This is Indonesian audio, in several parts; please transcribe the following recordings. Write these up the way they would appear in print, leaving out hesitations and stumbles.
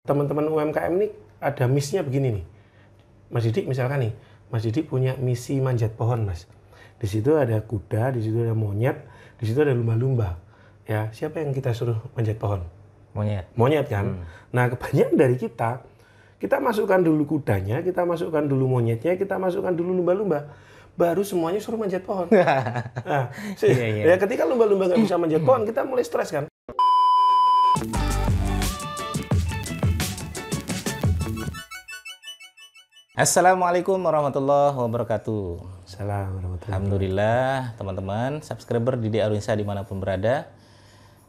Teman-teman UMKM ini ada misinya begini nih. Mas Didik misalkan nih, Mas Didik punya misi manjat pohon, Mas. Di situ ada kuda, di situ ada monyet, di situ ada lumba-lumba. Ya, siapa yang kita suruh manjat pohon? Monyet. Monyet kan. Nah, kebanyakan dari kita masukkan dulu kudanya, kita masukkan dulu monyetnya, kita masukkan dulu lumba-lumba. Baru semuanya suruh manjat pohon. Nah, ya ketika lumba-lumba nggak bisa manjat pohon, kita mulai stres kan. Assalamualaikum warahmatullahi wabarakatuh. Assalamualaikum. Alhamdulillah teman-teman subscriber Didik Arwinsa dimanapun berada.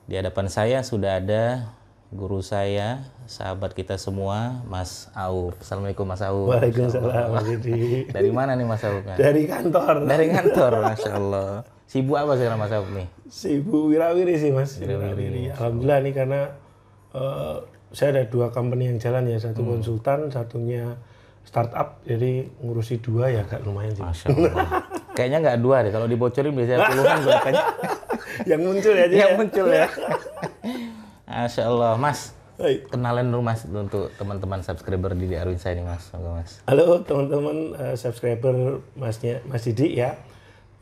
Di hadapan saya sudah ada guru saya, sahabat kita semua, Mas Auf. Assalamualaikum Mas Auf. Waalaikumsalam Mas Didik. Dari mana nih Mas Auf? Dari kantor. Dari kantor, Masya Allah. Sibuk apa sekarang Mas Auf nih? Sibuk wirawiri sih Mas. Wirawiri. Alhamdulillah nih karena saya ada 2 company yang jalan ya, satu konsultan, satunya startup, jadi ngurusi 2 ya agak lumayan sih. Masya Allah. Kayaknya nggak 2 deh, kalau dibocorin biasanya puluhan berapanya. Yang muncul ya. Yang muncul ya. Masya Allah, Mas. Hai. Kenalan dulu Mas untuk teman-teman subscriber Didik Arwinsa ini Mas. Mas. Halo teman-teman subscriber Mas Didik ya.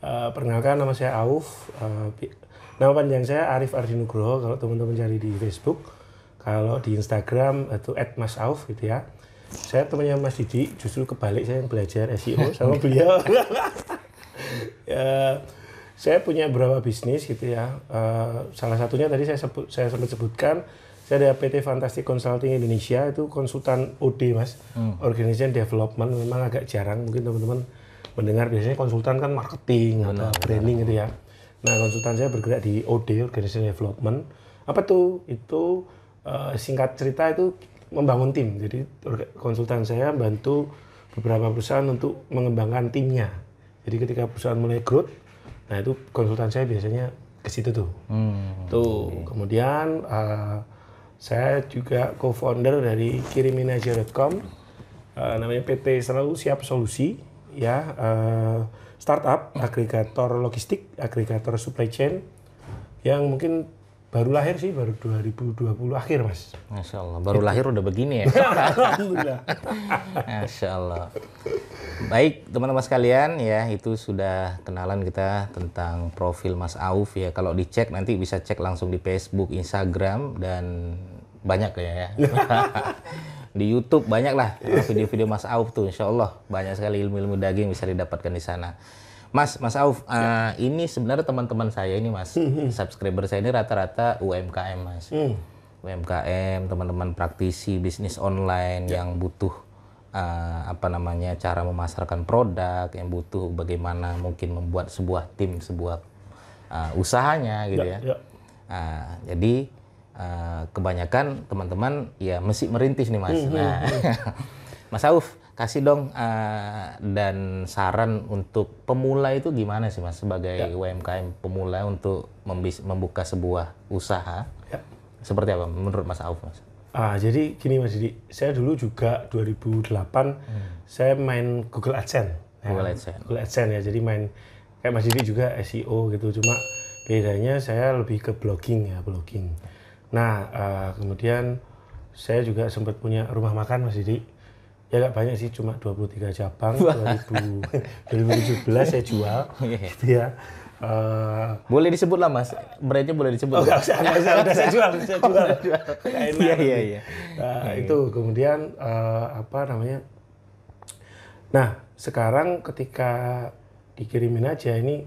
Perkenalkan nama saya Auf. Nama panjang saya Arif Ardi Nugroho kalau teman-teman cari di Facebook. Kalau di Instagram itu @masauf gitu ya. Saya temannya Mas Didik, justru kebalik saya yang belajar SEO sama beliau. Ya, saya punya beberapa bisnis gitu ya. Salah satunya tadi saya sempat sebutkan, saya ada PT Fantastic Consulting Indonesia, itu konsultan OD Mas, Organization Development, memang agak jarang mungkin teman-teman mendengar, biasanya konsultan kan marketing atau branding gitu ya. Nah, konsultan saya bergerak di OD, Organization Development. Apa tuh? Itu singkat cerita itu membangun tim. Jadi konsultan saya bantu beberapa perusahaan untuk mengembangkan timnya. Jadi ketika perusahaan mulai growth, nah itu konsultan saya biasanya ke situ tuh. Tuh. Kemudian saya juga co-founder dari kiriminaja.com, namanya PT Selalu Siap Solusi, ya, startup agregator logistik, agregator supply chain yang mungkin baru lahir sih, baru 2020 akhir Mas. Masya Allah, baru lahir udah begini ya? Alhamdulillah. Masya Allah. Baik teman-teman sekalian ya, itu sudah kenalan kita tentang profil Mas Auf ya. Kalau dicek nanti bisa cek langsung di Facebook, Instagram, dan banyak ya. Di YouTube banyak lah video-video Mas Auf tuh, Insya Allah banyak sekali ilmu-ilmu daging bisa didapatkan di sana. Mas Auf, ini sebenarnya teman-teman saya ini Mas, subscriber saya ini rata-rata UMKM Mas. UMKM, teman-teman praktisi bisnis online yang butuh cara memasarkan produk, yang butuh bagaimana mungkin membuat sebuah tim, sebuah usahanya gitu ya. Jadi kebanyakan teman-teman ya mesti merintis nih Mas. Nah, Mas Auf, kasih dong dan saran untuk pemula itu gimana sih Mas sebagai UMKM pemula untuk membuka sebuah usaha. Seperti apa menurut Mas Auf Mas? Jadi gini Mas Didik, saya dulu juga 2008 saya main Google AdSense. Google AdSense ya, jadi main kayak Mas Didik juga SEO gitu, cuma bedanya saya lebih ke blogging. Nah, kemudian saya juga sempat punya rumah makan Mas Didik. Ya nggak banyak sih, cuma 23 cabang. 2017 saya jual, gitu ya. Boleh disebut lah Mas, brandnya boleh disebut. Oh nggak usah, udah saya jual. Iya. Itu kemudian Nah sekarang ketika dikirimin aja ini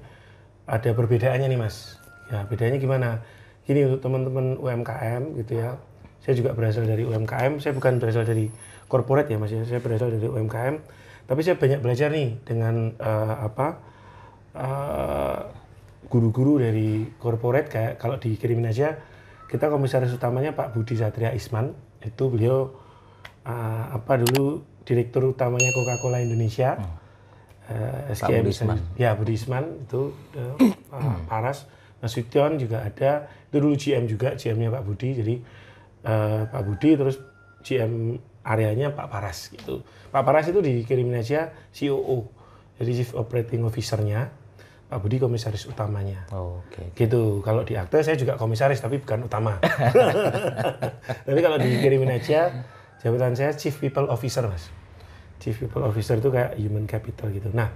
ada perbedaannya nih Mas. Ya bedanya gimana? Gini, untuk teman-teman UMKM gitu ya. Saya juga berasal dari UMKM, saya bukan berasal dari corporate ya Mas ya, saya berasal dari UMKM, tapi saya banyak belajar nih dengan guru-guru dari corporate. Kayak kalau dikirimin aja, kita komisaris utamanya Pak Budi Satria Isman, itu beliau dulu direktur utamanya Coca-Cola Indonesia. Pak Budi Isman. Ya, Budi Isman itu Paras. Nasution juga ada, itu dulu GM juga, GM-nya Pak Budi, jadi Pak Budi terus GM areanya Pak Paras gitu. Pak Paras itu dikirimin aja COO, jadi Chief Operating Officer-nya. Pak Budi komisaris utamanya. Oke. Gitu. Kalau di akte saya juga komisaris tapi bukan utama. Tapi kalau dikirimin aja, jabatan saya Chief People Officer, Mas. Chief People Officer itu kayak human capital gitu. Nah,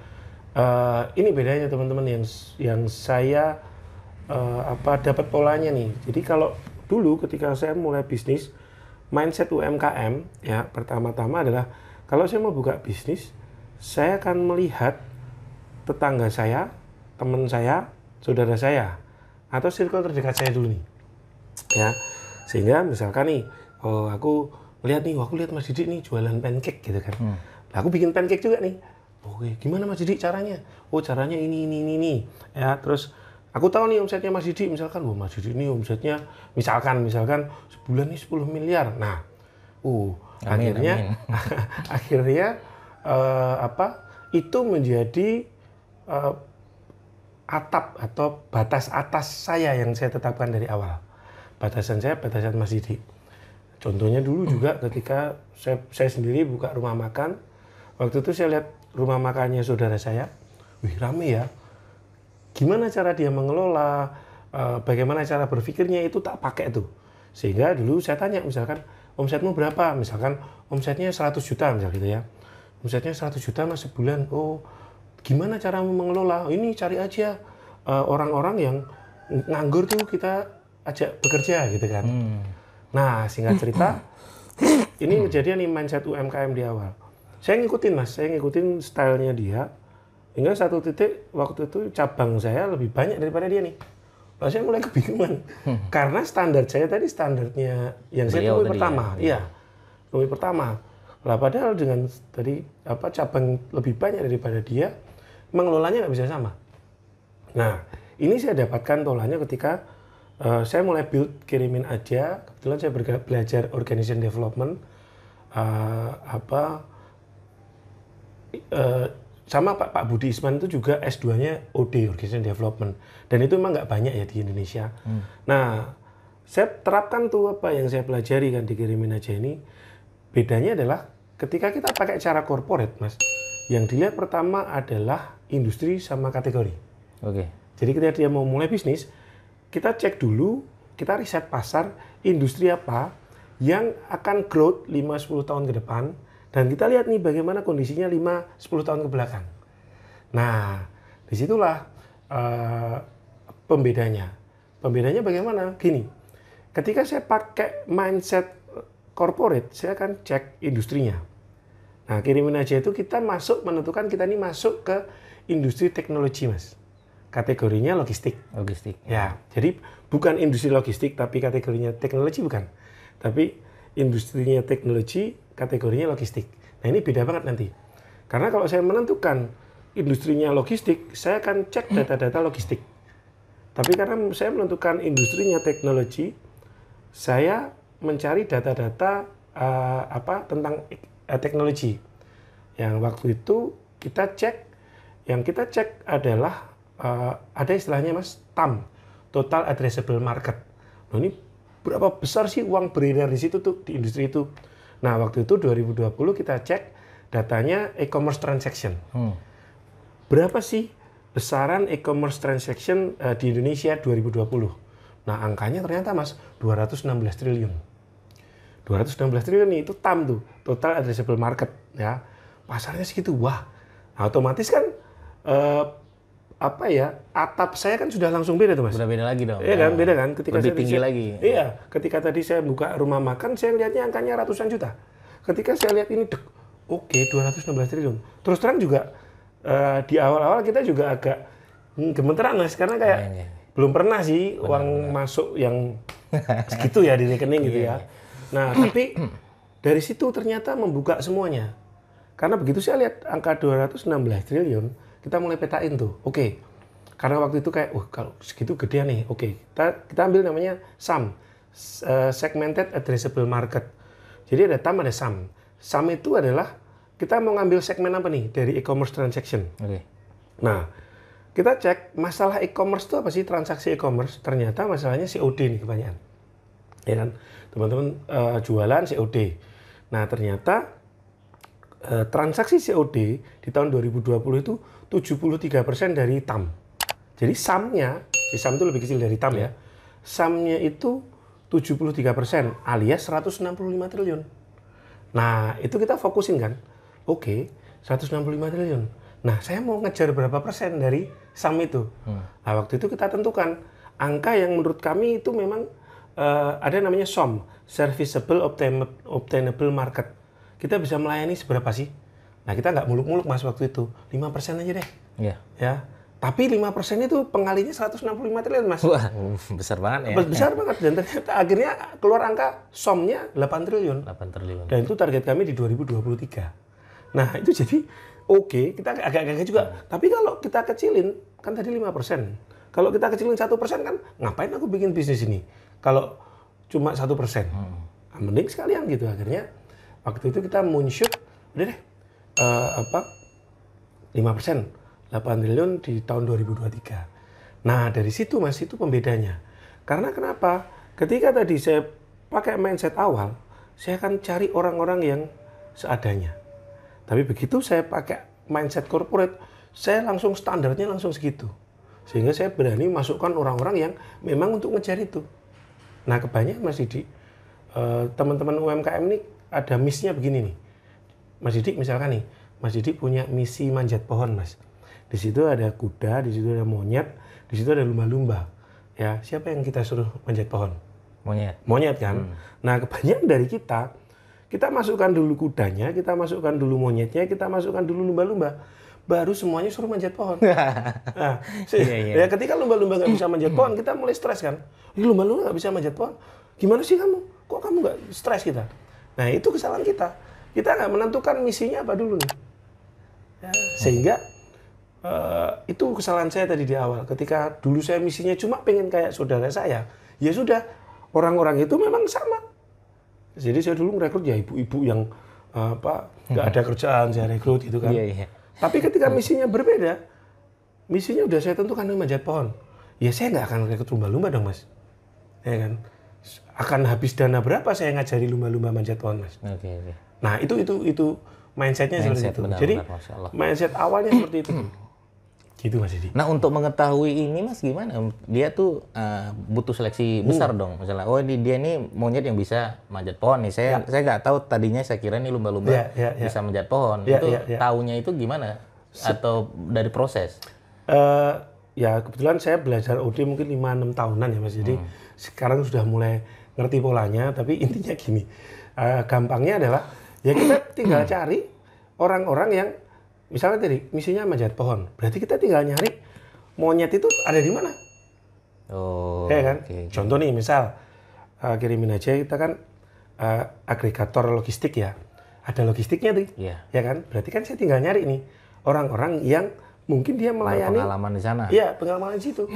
ini bedanya teman-teman yang saya dapat polanya nih. Jadi kalau dulu ketika saya mulai bisnis, mindset UMKM ya pertama-tama adalah kalau saya mau buka bisnis, saya akan melihat tetangga saya, teman saya, saudara saya, atau circle terdekat saya dulu nih, ya. Sehingga misalkan nih, aku lihat Mas Didik nih jualan pancake gitu kan. Nah, aku bikin pancake juga nih. Oke, gimana Mas Didik caranya? Oh, caranya ini. Ya, terus aku tahu nih omsetnya Mas Didik, misalkan, Mas Didik ini omsetnya misalkan sebulan nih 10 miliar. Nah, akhirnya itu menjadi atap atau batas atas saya yang saya tetapkan dari awal. Batasan saya, batasan Mas Didik. Contohnya dulu juga ketika saya sendiri buka rumah makan, waktu itu saya lihat rumah makannya saudara saya, wih rame ya. Gimana cara dia mengelola, bagaimana cara berpikirnya itu tak pakai tuh. Sehingga dulu saya tanya misalkan, omsetmu berapa? Misalkan omsetnya 100 juta misal gitu ya. Omsetnya 100 juta Mas sebulan. Oh, gimana cara mengelola? Ini cari aja orang-orang yang nganggur tuh kita ajak bekerja gitu kan. Nah, singkat cerita, ini kejadian nih mindset UMKM di awal. Saya ngikutin Mas, saya ngikutin stylenya dia. Hingga satu titik waktu itu cabang saya lebih banyak daripada dia nih. Lalu saya mulai kebingungan. Karena standar saya tadi standarnya yang saya temui pertama. Iya, temui pertama. Lah padahal dengan tadi cabang lebih banyak daripada dia, mengelolanya nggak bisa sama. Nah, ini saya dapatkan polanya ketika saya mulai build kirimin aja. Kebetulan saya belajar organization development, sama Pak Budi Isman itu juga S2-nya OD, organization development. Dan itu memang nggak banyak ya di Indonesia. Nah, saya terapkan tuh apa yang saya pelajari kan di kirimin aja ini. Bedanya adalah ketika kita pakai cara corporate, Mas, yang dilihat pertama adalah industri sama kategori. Oke. Jadi ketika dia mau mulai bisnis, kita cek dulu, kita riset pasar, industri apa yang akan growth 5-10 tahun ke depan, dan kita lihat nih bagaimana kondisinya 5-10 tahun ke belakang. Nah, disitulah pembedanya. Pembedanya bagaimana? Gini, ketika saya pakai mindset corporate, saya akan cek industrinya. Nah, kirimin aja itu kita menentukan kita ini masuk ke industri teknologi, Mas. Kategorinya logistik. Logistik. Ya, jadi bukan industri logistik, tapi kategorinya teknologi bukan. Tapi industrinya teknologi, kategorinya logistik. Nah, ini beda banget nanti. Karena kalau saya menentukan industrinya logistik, saya akan cek data-data logistik. Tapi karena saya menentukan industrinya teknologi, saya mencari data-data tentang teknologi. Yang waktu itu yang kita cek adalah ada istilahnya Mas, TAM, Total Addressable Market. Nah, ini berapa besar sih uang beredar di situ tuh, di industri itu. Nah, waktu itu 2020 kita cek datanya e-commerce transaction. Berapa sih besaran e-commerce transaction di Indonesia 2020? Nah, angkanya ternyata Mas, 216 triliun. 216 triliun itu TAM tuh, Total Addressable Market ya. Pasarnya segitu. Wah. Nah, otomatis kan atap saya kan sudah langsung beda tuh Mas. Udah beda lagi dong. Iya kan, beda kan. Ketika lebih tinggi lagi. Iya, ketika tadi saya buka rumah makan, saya lihatnya angkanya ratusan juta. Ketika saya lihat ini, oke, 216 triliun. Terus terang juga di awal-awal kita juga agak gemeteran Mas, karena kayak belum pernah sih uang masuk yang segitu ya di rekening gitu ya. Nah, tapi dari situ ternyata membuka semuanya. Karena begitu saya lihat angka 216 triliun, kita mulai petain tuh. Oke. Karena waktu itu kayak, kalau segitu gede nih. Oke. Kita ambil namanya SAM. Segmented Addressable Market. Jadi ada TAM, ada SAM. SAM itu adalah kita mau ngambil segmen apa nih dari e-commerce transaction. Oke. Nah, kita cek masalah e-commerce itu apa sih, transaksi e-commerce. Ternyata masalahnya COD nih kebanyakan. Ya kan? Teman-teman jualan COD. Nah, ternyata transaksi COD di tahun 2020 itu 73% dari TAM. Jadi sum-nya, sum itu lebih kecil dari TAM ya. Sum-nya itu 73% alias 165 triliun. Nah, itu kita fokusin kan. Oke, 165 triliun. Nah, saya mau ngejar berapa persen dari sum itu. Nah, waktu itu kita tentukan angka yang menurut kami itu memang ada namanya SOM, Serviceable Obtainable Market. Kita bisa melayani seberapa sih? Nah, kita nggak muluk-muluk Mas waktu itu. 5% aja deh. Iya. Ya. Tapi 5% itu pengalinya 165 triliun, Mas. Wah, besar banget ya. Besar banget. Dan ternyata akhirnya keluar angka SOM-nya 8 triliun. 8 triliun. Dan itu target kami di 2023. Nah, itu jadi oke, kita agak kaget juga. Tapi kalau kita kecilin, kan tadi 5%. Kalau kita kecilin 1% kan, ngapain aku bikin bisnis ini? Kalau cuma 1%. Nah, mending sekalian gitu. Akhirnya, waktu itu kita moonshot, udah deh, 5%. 8 triliun di tahun 2023. Nah, dari situ Mas, itu pembedanya. Karena kenapa? Ketika tadi saya pakai mindset awal, saya akan cari orang-orang yang seadanya. Tapi begitu saya pakai mindset corporate, saya langsung standarnya langsung segitu. Sehingga saya berani masukkan orang-orang yang memang untuk ngejar itu. Nah, kebanyakan Mas Didi, teman-teman UMKM ini ada miss-nya begini nih. Mas Didi misalkan nih, Mas Didi punya misi manjat pohon, Mas. Di situ ada kuda, di situ ada monyet, di situ ada lumba-lumba. Ya, siapa yang kita suruh manjat pohon? Monyet. Monyet kan? Nah, kebanyakan dari kita masukkan dulu kudanya, kita masukkan dulu monyetnya, kita masukkan dulu lumba-lumba. Baru semuanya suruh manjat pohon. Nah, ya ketika lumba-lumba nggak bisa manjat pohon, kita mulai stres kan? Lumba-lumba nggak bisa manjat pohon. Gimana sih kamu? Kok kamu nggak stres kita? Nah, itu kesalahan kita. Kita nggak menentukan misinya apa dulu nih. Ya, sehingga itu kesalahan saya tadi di awal. Ketika dulu saya misinya cuma pengen kayak saudara saya, ya sudah, orang-orang itu memang sama. Jadi saya dulu merekrut ya ibu-ibu yang nggak ada kerjaan, saya rekrut gitu kan. Tapi ketika misinya berbeda, misinya udah saya tentukan manjat pohon. Ya saya nggak akan rekrut lumba-lumba dong, Mas. Ya kan? Akan habis dana berapa saya ngajari lumba-lumba manjat pohon, Mas? Nah, itu mindsetnya seperti itu. Jadi mindset awalnya seperti itu. Gitu Mas Didi. Nah, untuk mengetahui ini Mas gimana? Dia tuh butuh seleksi besar dong. Misalnya, oh dia ini monyet yang bisa manjat pohon nih. Saya nggak tahu, tadinya saya kira ini lumba-lumba bisa manjat pohon. Taunya itu gimana? Atau dari proses? Ya kebetulan saya belajar OD mungkin 5-6 tahunan ya Mas. Jadi sekarang sudah mulai ngerti polanya. Tapi intinya gini, gampangnya adalah ya kita tinggal cari orang-orang yang misalnya tadi misinya manjat pohon, berarti kita tinggal nyari monyet itu ada di mana. Oh, ya kan? Contoh nih, misal kirimin aja kita kan agregator logistik ya, ada logistiknya tuh, ya kan? Berarti kan saya tinggal nyari nih orang-orang yang mungkin dia melayani pengalaman di sana. Iya, pengalaman di situ.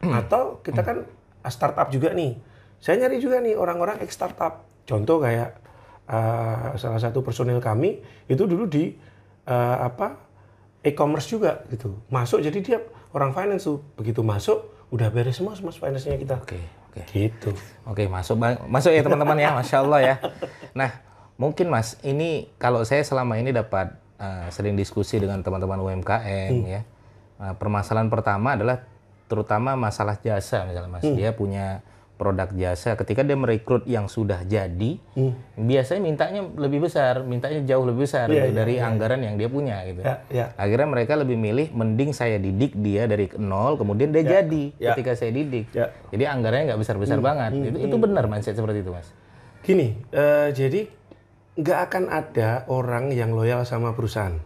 Atau kita kan startup juga nih, saya nyari juga nih orang-orang ex startup. Contoh kayak salah satu personil kami itu dulu di e-commerce juga gitu. Masuk jadi dia orang finance tuh. Begitu masuk udah beres semua finance-nya kita. Oke. Gitu. Oke, masuk ya teman-teman ya. Masya Allah ya. Nah, mungkin Mas, ini kalau saya selama ini dapat sering diskusi dengan teman-teman UMKM ya. Permasalahan pertama adalah terutama masalah jasa misalnya Mas. Dia punya produk jasa, ketika dia merekrut yang sudah jadi, biasanya mintanya lebih besar, mintanya jauh lebih besar dari anggaran yang dia punya gitu. Akhirnya mereka lebih milih, mending saya didik dia dari nol, kemudian dia jadi ketika saya didik. Jadi anggarannya nggak besar-besar banget. Itu benar mindset seperti itu, Mas? Gini, jadi nggak akan ada orang yang loyal sama perusahaan.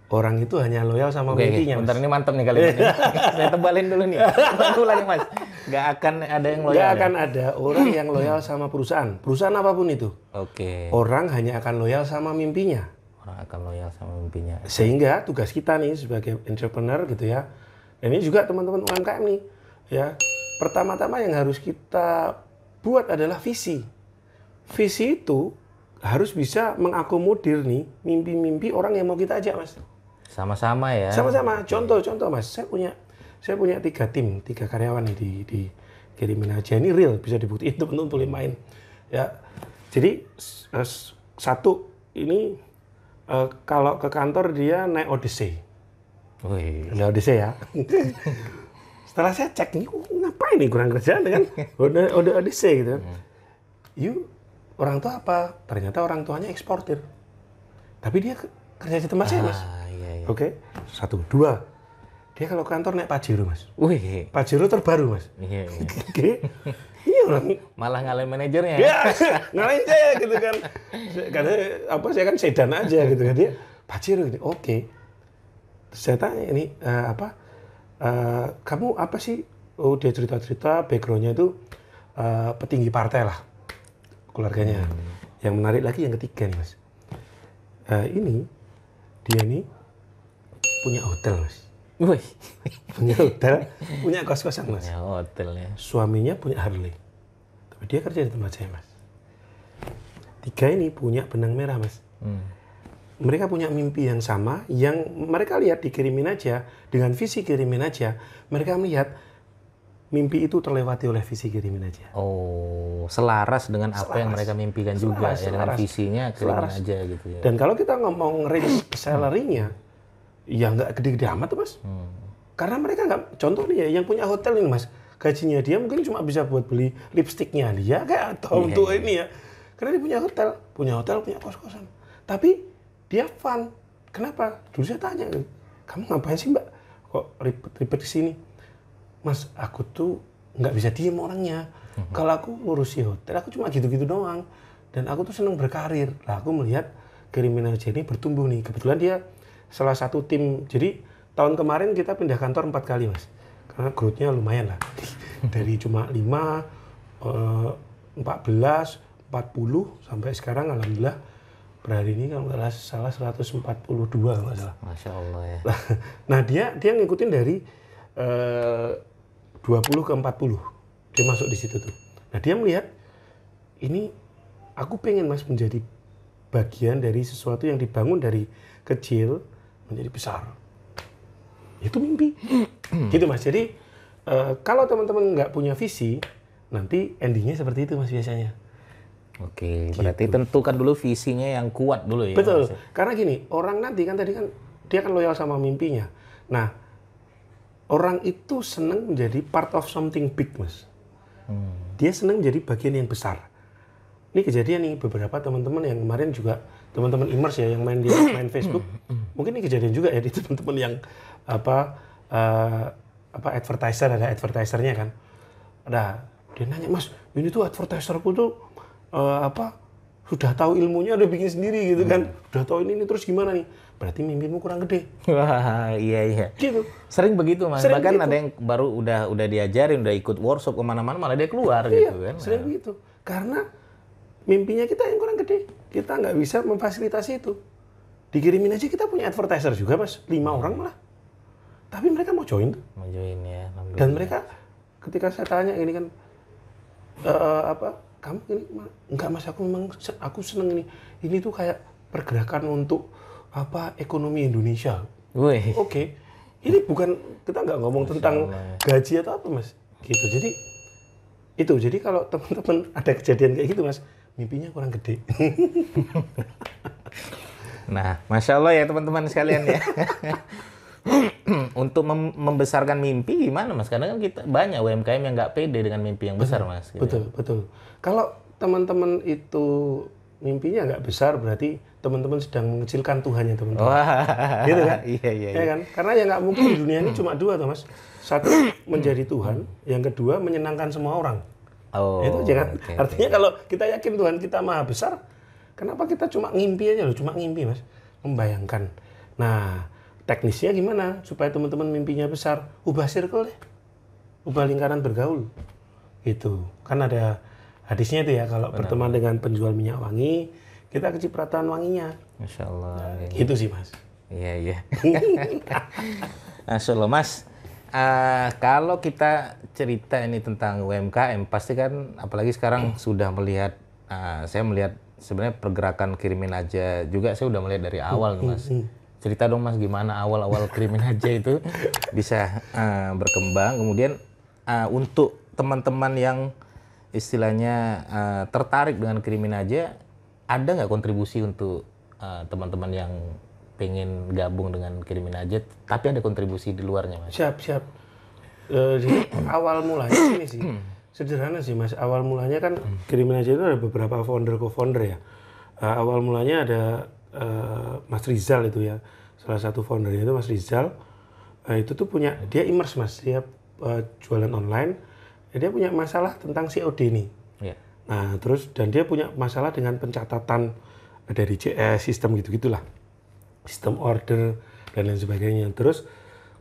Orang itu hanya loyal sama mimpinya. Bentar, ini mantap nih kalimatnya. Saya tebalin dulu nih. Ulangi Mas. Gak akan ada yang loyal. Gak akan ada orang yang loyal sama perusahaan. Perusahaan apapun itu. Orang hanya akan loyal sama mimpinya. Orang akan loyal sama mimpinya. Sehingga tugas kita nih sebagai entrepreneur gitu ya. Dan ini juga teman-teman UMKM nih. Ya. Pertama-tama yang harus kita buat adalah visi. Visi itu harus bisa mengakomodir nih mimpi-mimpi orang yang mau kita ajak, Mas. Sama-sama ya. Sama-sama. Contoh Mas, saya punya 3 tim, 3 karyawan nih di kirimin aja. Ini real, bisa dibuktiin teman-teman boleh main. Ya. Jadi satu ini kalau ke kantor dia naik Odyssey. Naik Odyssey ya. Setelah saya cek, ini ngapain nih kurang kerjaan kan? Udah ODC gitu. Yuk, orang tua apa? Ternyata orang tuanya eksportir. Tapi dia kerja di tempat saya, Mas. Iya. Oke. 1, 2. Dia kalau kantor naik Pajero, Mas. Wih. Pajero terbaru, Mas. Iya. Oke. Iya orang. Malah ngalahin manajernya. Ya, ngalahin saya gitu kan. Karena saya kan sedan aja gitu kan. Dia Pajero gitu. Oke. Terus saya tanya ini kamu apa sih? Oh, dia cerita-cerita background-nya itu petinggi partai lah keluarganya. Yang menarik lagi yang ketiga nih, Mas. Dia punya hotel, Mas. Wih. Punya hotel, punya kos-kosan, Mas. Punya hotelnya. Suaminya punya Harley. Tapi dia kerja di tempat saya, Mas. 3 ini punya benang merah, Mas. Mereka punya mimpi yang sama, yang mereka lihat dikirimin aja, dengan visi kirimin aja, mereka melihat mimpi itu terlewati oleh visi kirimin aja. Oh, selaras dengan apa yang mereka mimpikan juga ya, dengan visinya kirimin aja gitu ya. Dan kalau kita ngomong range salary-nya, ya nggak gede-gede amat tuh, Mas. Karena mereka nggak, contoh nih ya, yang punya hotel ini, Mas, gajinya dia mungkin cuma bisa buat beli lipstiknya dia, kayak atau untuk ini ya. Karena dia punya hotel, punya kos-kosan. Tapi dia fun. Kenapa? Dulu saya tanya, kamu ngapain sih, Mbak? Kok ribet-ribet di sini? Mas, aku tuh nggak bisa diem orangnya. Kalau aku ngurusi hotel, aku cuma gitu-gitu doang. Dan aku tuh seneng berkarir. Lah, aku melihat kirimin aja ini bertumbuh nih. Kebetulan dia salah satu tim. Jadi tahun kemarin kita pindah kantor 4 kali, Mas. Karena growth-nya lumayan lah. Dari cuma 5, 14, 40 sampai sekarang alhamdulillah berhari ini kalau nggak salah 142 kalau nggak salah. Masya Allah ya. Nah dia ngikutin dari 20 ke 40. Dia masuk di situ tuh. Nah dia melihat ini aku pengen, Mas, menjadi bagian dari sesuatu yang dibangun dari kecil menjadi besar. Itu mimpi. Gitu, Mas. Jadi kalau teman-teman nggak punya visi, nanti endingnya seperti itu, Mas, biasanya. Oke, berarti tentukan dulu visinya yang kuat dulu ya. Betul, Mas. Karena gini, orang nanti kan tadi kan dia kan loyal sama mimpinya. Nah, orang itu senang menjadi part of something big, Mas. Dia senang menjadi bagian yang besar. Ini kejadian nih, beberapa teman-teman yang kemarin juga, teman-teman Immerse ya, yang main Facebook. Mungkin ini kejadian juga ya di teman-teman yang advertiser, ada advertisernya kan. Ada, dia nanya, Mas, ini tuh advertiserku tuh sudah tahu ilmunya, udah bikin sendiri gitu kan, udah tahu ini terus gimana nih, berarti mimpimu kurang gede. Wah, iya gitu. Sering begitu, Mas. Bahkan ada yang baru udah diajarin, udah ikut workshop kemana-mana malah dia keluar gitu kan. Sering begitu, karena mimpinya kita yang kurang gede, kita nggak bisa memfasilitasi itu. Dikirimin aja, kita punya advertiser juga, Mas, 5 orang malah, tapi mereka mau join tuh. Mau join ya. Dan mereka ketika saya tanya ini kan kamu ini enggak, Mas, aku seneng ini tuh kayak pergerakan untuk ekonomi Indonesia. Oke. Ini bukan, kita nggak ngomong tentang gaji atau apa, Mas, gitu. Jadi kalau teman-teman ada kejadian kayak gitu, Mas, mimpinya kurang gede. Nah, Masya Allah ya teman-teman sekalian ya. Untuk membesarkan mimpi gimana, Mas? Karena kan kita banyak UMKM yang nggak pede dengan mimpi yang besar, Mas. Gitu. Betul. Kalau teman-teman itu mimpinya nggak besar, berarti teman-teman sedang mengecilkan Tuhan ya, teman-teman. Gitu kan? Iya. Ya kan? Karena ya nggak mungkin di dunia ini cuma 2 tuh, Mas. 1 menjadi Tuhan, yang kedua menyenangkan semua orang. Itu aja kan. Artinya kalau kita yakin Tuhan kita maha besar, kenapa kita cuma ngimpi aja loh, cuma ngimpi, Mas. Membayangkan. Nah, teknisnya gimana supaya teman-teman mimpinya besar? Ubah circle deh. Ubah lingkaran bergaul. Gitu. Kan ada hadisnya itu ya, kalau berteman dengan penjual minyak wangi, kita kecipratan wanginya. Masya Allah. Nah, gitu sih, Mas. Iya. Masya Allah, Mas. Kalau kita cerita ini tentang UMKM, pasti kan apalagi sekarang sudah melihat, saya melihat sebenarnya pergerakan kirimin aja juga saya udah melihat dari awal nih, Mas. Cerita dong, Mas, gimana awal-awal kirimin aja itu bisa berkembang. Kemudian untuk teman-teman yang istilahnya tertarik dengan kirimin aja, ada nggak kontribusi untuk teman-teman yang pengen gabung dengan kirimin aja, tapi ada kontribusi di luarnya, Mas? Siap. Jadi awal mulanya ini sih sederhana sih Mas. Awal mulanya kan Kirimin Aja itu ada beberapa co-founder ya. Awal mulanya ada Mas Rizal itu ya. Salah satu foundernya itu Mas Rizal. Itu tuh punya, dia immerse Mas. Dia jualan online. Dia punya masalah tentang COD nih. Yeah. Nah terus dan dia punya masalah dengan pencatatan dari CS sistem gitu-gitulah. Sistem order dan lain sebagainya. Terus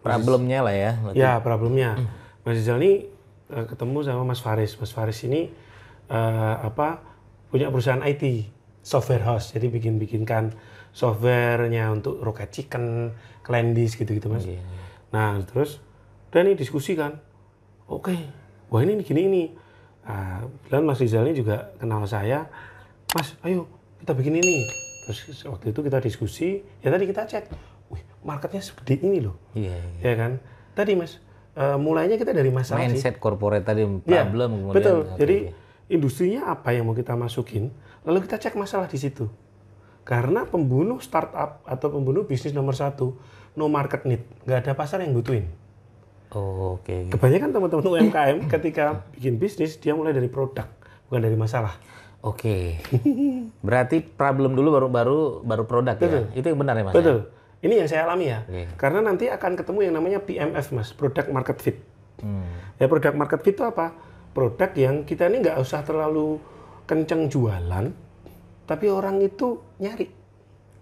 problemnya lah ya. Ya problemnya. Mas Rizal ini ketemu sama Mas Faris. Mas Faris ini punya perusahaan IT, software house. Jadi bikinkan softwarenya untuk Rocket Chicken, Clandis gitu-gitu Mas. Yeah. Nah terus udah nih diskusi kan. Oke, wah ini gini ini. Dan Mas Rizal ini juga kenal saya. Mas, ayo kita bikin ini. Terus waktu itu kita diskusi. Ya tadi kita cek. Wih, marketnya segede ini loh. Iya. Ya kan. Tadi Mas. Mulainya kita dari masalah mindset corporate tadi, problem ya, kemudian. Betul. Jadi industrinya apa yang mau kita masukin, lalu kita cek masalah di situ. Karena pembunuh startup atau pembunuh bisnis nomor 1, no market need, nggak ada pasar yang butuhin. Oh, oke. Kebanyakan teman-teman UMKM ketika bikin bisnis dia mulai dari produk, bukan dari masalah. Oke. Berarti problem dulu baru produk. Betul. Ya. Itu yang benar ya Mas? Betul. Ini yang saya alami ya. Okay. Karena nanti akan ketemu yang namanya PMF Mas, product market fit. Ya product market fit itu apa? Produk yang kita ini nggak usah terlalu kenceng jualan, tapi orang itu nyari.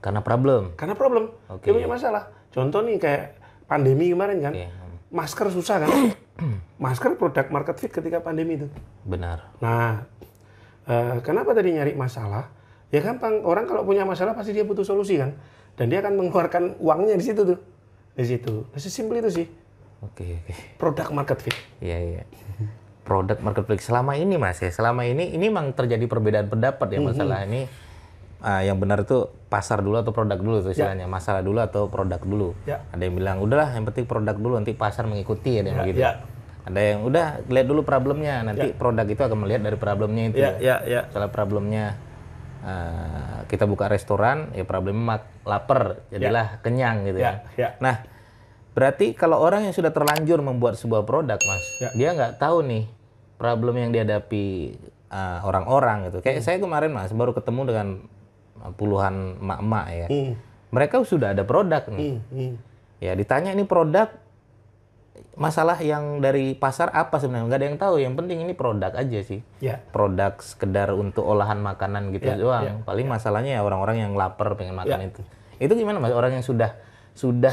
Karena problem. Karena problem. Okay. Dia punya masalah. Contoh nih kayak pandemi kemarin kan. Okay. Masker susah kan. Masker produk market fit ketika pandemi itu. Benar. Nah, kenapa tadi nyari masalah? Ya gampang. Orang kalau punya masalah pasti dia butuh solusi kan. Dan dia akan mengeluarkan uangnya di situ tuh. Di situ. Sesimpel itu sih. Oke. Product market fit. Iya. Product market fit. Selama ini Mas ya, ini memang terjadi perbedaan pendapat ya masalah ini. Yang benar itu pasar dulu atau produk dulu tuh istilahnya. Masalah dulu atau produk dulu. Ya. Ada yang bilang udahlah yang penting produk dulu nanti pasar mengikuti ada yang begitu. Ya. Ada yang udah lihat dulu problemnya, nanti produk itu akan melihat dari problemnya itu. Ya. Salah problemnya kita buka restoran, ya problemnya lapar, jadilah kenyang gitu ya. Nah, berarti kalau orang yang sudah terlanjur membuat sebuah produk, Mas, dia nggak tahu nih problem yang dihadapi orang-orang gitu. Kayak saya kemarin Mas baru ketemu dengan puluhan emak-emak ya. Mereka sudah ada produk nih. Ya ditanya ini produk, masalah yang dari pasar apa sebenarnya? Nggak ada yang tahu. Yang penting ini produk aja sih. Produk sekedar untuk olahan makanan gitu doang. Paling masalahnya ya orang-orang yang lapar pengen makan itu. Itu gimana Mas? Orang yang sudah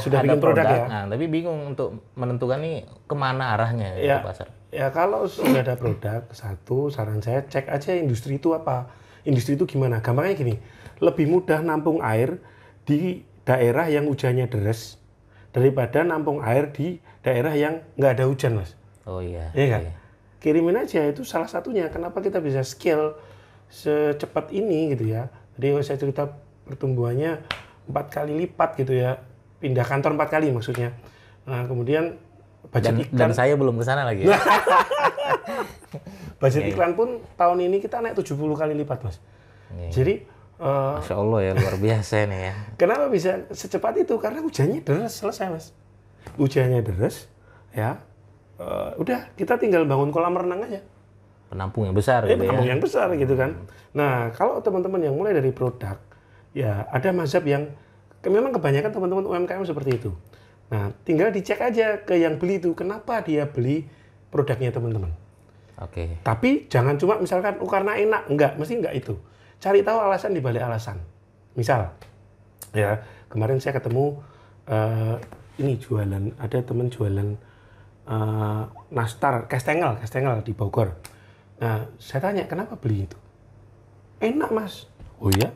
ada bikin produk ya? Nah, tapi bingung untuk menentukan nih kemana arahnya di pasar. Ya kalau sudah ada produk, satu saran saya cek aja industri itu apa. Industri itu gimana? Gampangnya gini, lebih mudah nampung air di daerah yang hujannya deras daripada nampung air di daerah yang nggak ada hujan, Mas. Oh iya. Iya kan? Kirimin Aja itu salah satunya. Kenapa kita bisa scale secepat ini gitu ya. Jadi saya cerita pertumbuhannya 4 kali lipat gitu ya. Pindah kantor 4 kali maksudnya. Nah kemudian budget iklan. Dan saya belum ke sana lagi. Budget iklan pun tahun ini kita naik 70 kali lipat, Mas. Jadi Masya Allah ya, luar biasa nih ya. Kenapa bisa secepat itu? Karena hujannya deras, selesai Mas. Hujannya deras, ya. Udah, kita tinggal bangun kolam renang aja. Penampung yang besar gitu penampung ya. yang besar gitu kan. Nah, kalau teman-teman yang mulai dari produk, ya ada mazhab yang memang kebanyakan teman-teman UMKM seperti itu. Nah, tinggal dicek aja ke yang beli itu, kenapa dia beli produknya teman-teman. Oke. Tapi jangan cuma misalkan, karena enak. Enggak, mesti enggak itu. Cari tahu alasan di balik alasan. Misal, ya kemarin saya ketemu ini jualan, ada teman jualan nastar, kastengel di Bogor. Nah, saya tanya kenapa beli itu? Enak Mas. Oh iya?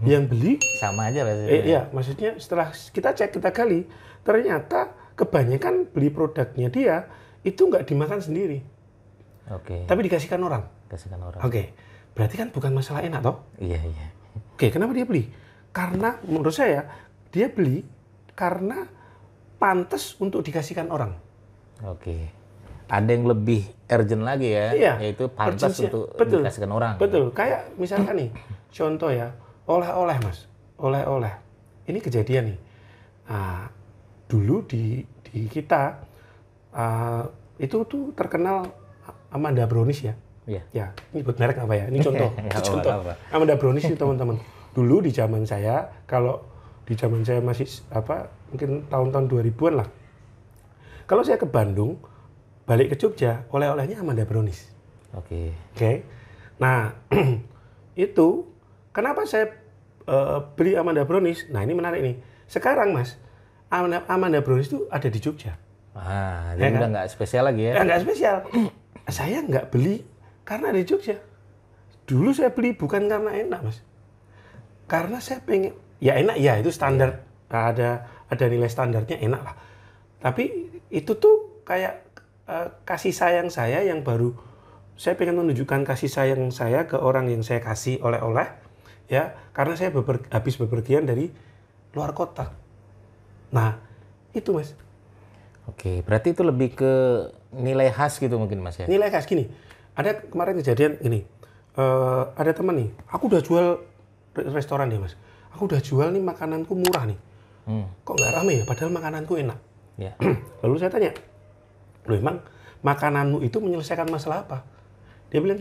Yang beli sama aja rasanya. Iya, maksudnya setelah kita cek, kita gali, ternyata kebanyakan beli produknya dia itu nggak dimakan sendiri. Oke. Tapi dikasihkan orang. Kasihkan orang. Oke. Berarti kan bukan masalah enak toh? Iya. Oke, kenapa dia beli? Karena menurut saya dia beli karena pantas untuk dikasihkan orang. Oke. Ada yang lebih urgent lagi ya, yaitu pantas untuk dikasihkan orang. Betul. Kayak misalkan nih, contoh ya, oleh-oleh Mas. Oleh-oleh. Ini kejadian nih. Nah, dulu di kita itu tuh terkenal Amanda Brownies ya. Iya. Ya, ini buat merek apa ya? Ini contoh. Nggak contoh. apa-apa. Amanda Brownies itu teman-teman. Dulu di zaman saya, kalau di zaman saya masih mungkin tahun-tahun 2000-an lah. Kalau saya ke Bandung, balik ke Jogja, oleh-olehnya Amanda Brownies. Oke. Oke. Nah, itu kenapa saya beli Amanda Brownies? Nah, ini menarik nih. Sekarang Mas, Amanda Brownies itu ada di Jogja. Jadi udah nggak spesial lagi ya? Nggak spesial. Saya nggak beli karena di Jogja. Dulu saya beli bukan karena enak, Mas. Karena saya pengen, ya enak ya, itu standar. Ada nilai standarnya, enak lah. Tapi itu tuh kayak kasih sayang saya yang baru. Saya pengen menunjukkan kasih sayang saya ke orang yang saya kasih oleh-oleh. Ya, karena saya habis bepergian dari luar kota. Nah, itu Mas. Oke, berarti itu lebih ke nilai khas gitu mungkin Mas ya? Nilai khas gini. Ada kemarin kejadian ini. Ada teman nih, aku udah jual restoran nih Mas. Aku udah jual nih makananku murah nih. Kok nggak rame ya? Padahal makananku enak. Ya. Lalu saya tanya, loh emang makananmu itu menyelesaikan masalah apa? Dia bilang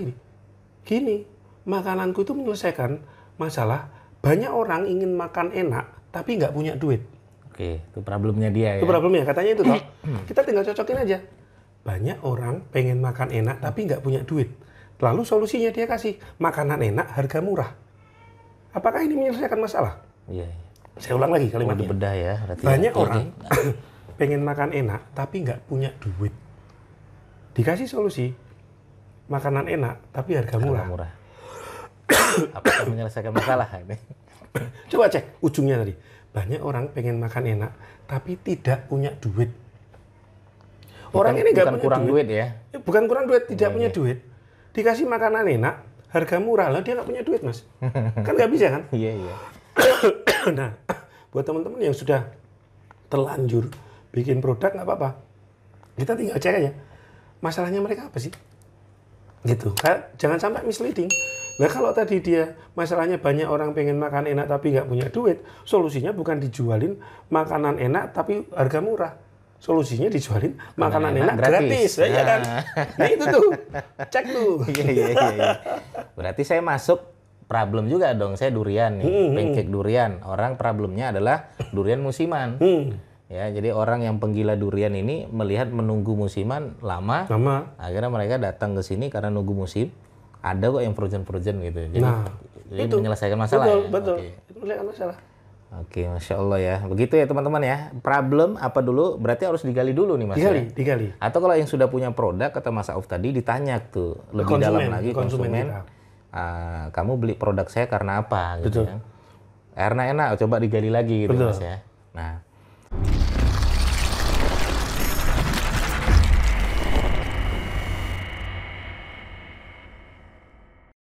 gini, makananku itu menyelesaikan masalah banyak orang ingin makan enak tapi nggak punya duit. Oke, itu problemnya dia ya? Itu problemnya, katanya itu toh. Kita tinggal cocokin aja. Banyak orang pengen makan enak tapi nggak punya duit. Lalu solusinya dia kasih, makanan enak, harga murah. Apakah ini menyelesaikan masalah? Iya. Saya ulang lagi kalimatnya. Bedah ya. Banyak orang pengen makan enak tapi nggak punya duit. Dikasih solusi, makanan enak tapi harga murah. Apakah menyelesaikan masalah ini? Coba cek ujungnya tadi. Banyak orang pengen makan enak tapi tidak punya duit. Orang ini nggak punya kurang duit ya? Bukan kurang duit, tidak punya duit. Dikasih makanan enak, harga murah, lah dia nggak punya duit Mas. Kan nggak bisa kan? Iya. Nah, buat teman-teman yang sudah terlanjur bikin produk nggak apa-apa. Kita tinggal cek aja. Masalahnya mereka apa sih? Gitu. Jangan sampai misleading. Nah kalau tadi dia masalahnya banyak orang pengen makan enak tapi nggak punya duit, solusinya bukan dijualin makanan enak tapi harga murah. Solusinya dijualin makanan enak gratis. Ya kan? Nah itu tuh, cek tuh. Iya. Berarti saya masuk problem juga dong. Saya durian nih, pancake durian. Orang problemnya adalah durian musiman. Ya, jadi orang yang penggila durian ini melihat menunggu musiman lama. Akhirnya mereka datang ke sini karena nunggu musim. Ada kok yang frozen gitu. Jadi, itu menyelesaikan masalah. Betul. Okay. Itu menyelesaikan masalah. Oke, Masya Allah ya. Begitu ya teman-teman ya. Problem apa dulu? Berarti harus digali dulu nih Mas. Digali. Atau kalau yang sudah punya produk, kata Mas Auf tadi, ditanya tuh lebih dalam lagi konsumen. Kamu beli produk saya karena apa? Gitu. Betul. Ya. Karena enak, coba digali lagi gitu Mas ya. Nah.